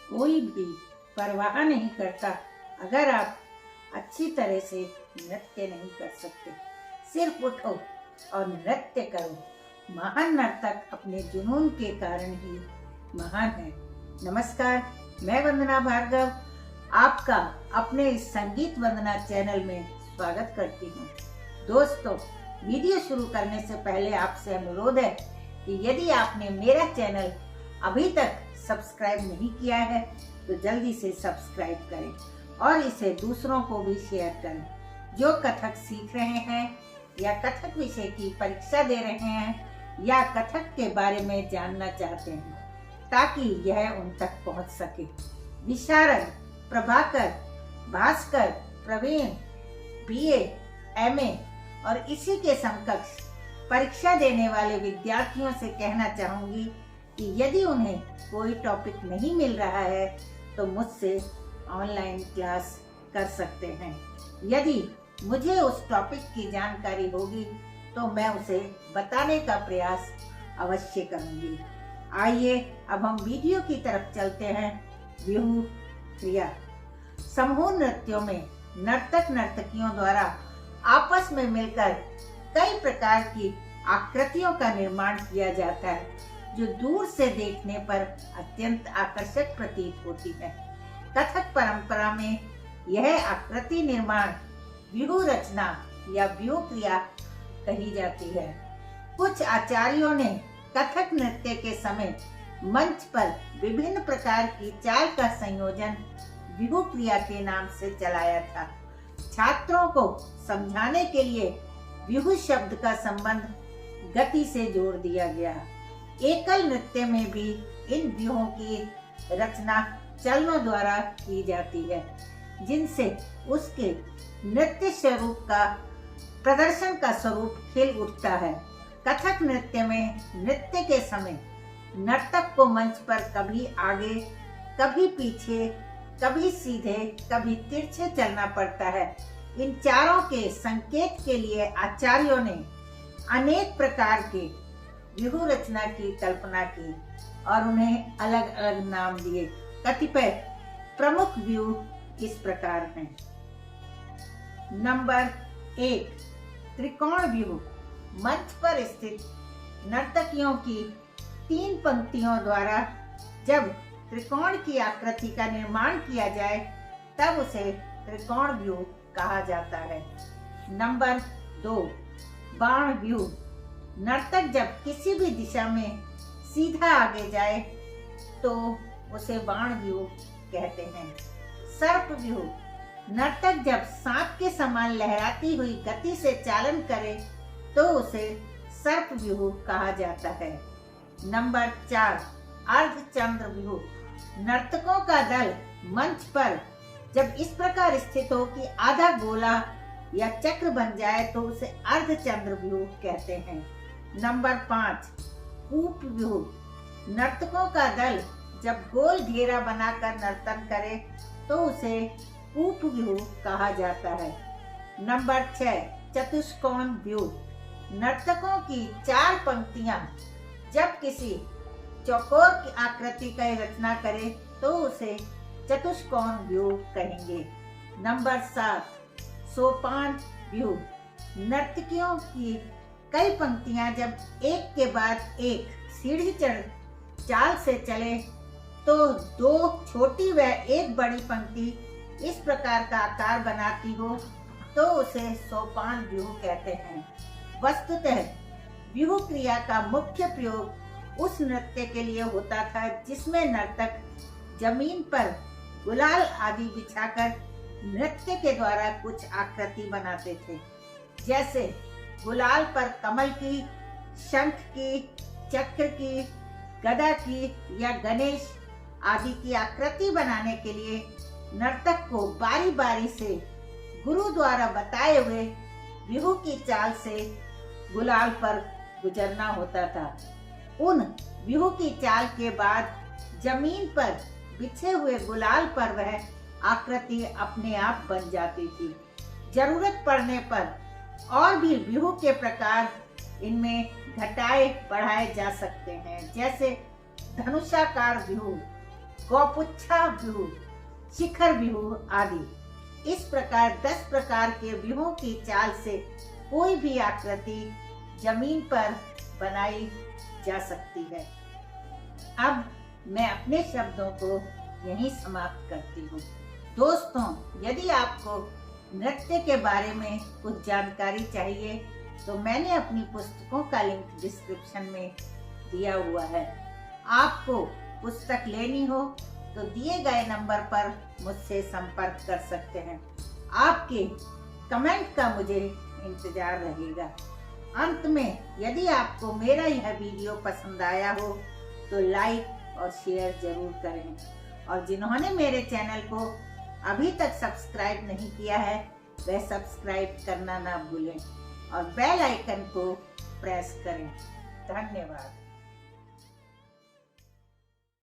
कोई भी परवाह नहीं करता अगर आप अच्छी तरह से नृत्य नहीं कर सकते। सिर्फ उठो और नृत्य करो। महान नर्तक अपने जुनून के कारण ही महान है। नमस्कार, मैं वंदना भार्गव आपका अपने इस संगीत वंदना चैनल में स्वागत करती हूँ। दोस्तों, वीडियो शुरू करने से पहले आपसे अनुरोध है कि यदि आपने मेरा चैनल अभी तक सब्सक्राइब नहीं किया है तो जल्दी से सब्सक्राइब करें और इसे दूसरों को भी शेयर करें जो कथक सीख रहे हैं या कथक विषय की परीक्षा दे रहे हैं या कथक के बारे में जानना चाहते हैं, ताकि यह उन तक पहुंच सके। विशारद, प्रभाकर, भास्कर, प्रवीण, बीए, एमए और इसी के समकक्ष परीक्षा देने वाले विद्यार्थियों से कहना चाहूंगी कि यदि उन्हें कोई टॉपिक नहीं मिल रहा है तो मुझसे ऑनलाइन क्लास कर सकते हैं। यदि मुझे उस टॉपिक की जानकारी होगी तो मैं उसे बताने का प्रयास अवश्य करूंगी। आइए अब हम वीडियो की तरफ चलते हैं। व्यूह क्रिया। समूह नृत्यों में नर्तक नर्तकियों द्वारा आपस में मिलकर कई प्रकार की आकृतियों का निर्माण किया जाता है जो दूर से देखने पर अत्यंत आकर्षक प्रतीत होती है। कथक परंपरा में यह आकृति निर्माण व्यूह रचना या व्यूह क्रिया कही जाती है। कुछ आचार्यों ने कथक नृत्य के समय मंच पर विभिन्न प्रकार की चाल का संयोजन व्यूह क्रिया के नाम से चलाया था। छात्रों को समझाने के लिए व्यूह शब्द का संबंध गति से जोड़ दिया गया। एकल नृत्य में भी इन व्यूहों की रचना चलनों द्वारा की जाती है, जिनसे उसके नृत्य स्वरूप का प्रदर्शन का स्वरूप खिल उठता है। कथक नृत्य में नृत्य के समय नर्तक को मंच पर कभी आगे, कभी पीछे, कभी सीधे, कभी तिरछे चलना पड़ता है। इन चारों के संकेत के लिए आचार्यों ने अनेक प्रकार के व्यूह रचना की कल्पना की और उन्हें अलग अलग नाम दिए। कतिपय प्रमुख व्यूह इस प्रकार हैं। नंबर 1, त्रिकोण व्यूह। मंच पर स्थित नर्तकियों की 3 पंक्तियों द्वारा जब त्रिकोण की आकृति का निर्माण किया जाए तब उसे त्रिकोण व्यूह कहा जाता है। नंबर 2, बाण व्यूह। नर्तक जब किसी भी दिशा में सीधा आगे जाए तो उसे बाण व्यूह कहते हैं। सर्प व्यूह। नर्तक जब सांप के समान लहराती हुई गति से चालन करे तो उसे सर्प व्यूह कहा जाता है। नंबर 4, अर्धचंद्र व्यूह। नर्तकों का दल मंच पर जब इस प्रकार स्थित हो कि आधा गोला या चक्र बन जाए तो उसे अर्धचंद्र व्यूह कहते हैं। नंबर 5, कूप व्यूह। नर्तकों का दल जब गोल घेरा बनाकर नर्तन करे तो उसे कूप व्यूह कहा जाता है। नंबर 6, चतुष्कोण व्यूह। नर्तकों की 4 पंक्तियां जब किसी चौकोर की आकृति का रचना करे तो उसे चतुष्कोण व्यूह कहेंगे। नंबर 7, सोपान व्यूह। नर्तकियों की कई पंक्तियां जब एक के बाद एक सीढ़ी चढ़ चाल से चले तो 2 छोटी व 1 बड़ी पंक्ति इस प्रकार का आकार बनाती हो तो उसे सोपान व्यूह कहते हैं। वस्तुतः व्यूह क्रिया का मुख्य प्रयोग उस नृत्य के लिए होता था जिसमें नर्तक जमीन पर गुलाल आदि बिछाकर नृत्य के द्वारा कुछ आकृति बनाते थे। जैसे गुलाल पर कमल की, शंख की, चक्र की, गदा की या गणेश आदि की आकृति बनाने के लिए नर्तक को बारी बारी से गुरु द्वारा बताए हुए व्यूह की चाल से गुलाल पर गुजरना होता था। उन व्यूह की चाल के बाद जमीन पर बिछे हुए गुलाल पर वह आकृति अपने आप बन जाती थी। जरूरत पड़ने पर और भी व्यूह के प्रकार इनमें घटाए बढ़ाए जा सकते हैं, जैसे धनुषाकार व्यूह, गौपुच्छा व्यूह, शिखर व्यूह आदि। इस प्रकार 10 प्रकार के व्यूहों की चाल से कोई भी आकृति जमीन पर बनाई जा सकती है। अब मैं अपने शब्दों को यहीं समाप्त करती हूँ। दोस्तों, यदि आपको नृत्य के बारे में कुछ जानकारी चाहिए तो मैंने अपनी पुस्तकों का लिंक डिस्क्रिप्शन में दिया हुआ है। आपको पुस्तक लेनी हो तो दिए गए नंबर पर मुझसे संपर्क कर सकते हैं। आपके कमेंट का मुझे इंतजार रहेगा। अंत में, यदि आपको मेरा यह वीडियो पसंद आया हो तो लाइक और शेयर जरूर करें, और जिन्होंने मेरे चैनल को अभी तक सब्सक्राइब नहीं किया है वह सब्सक्राइब करना ना भूलें और बेल आइकन को प्रेस करें। धन्यवाद।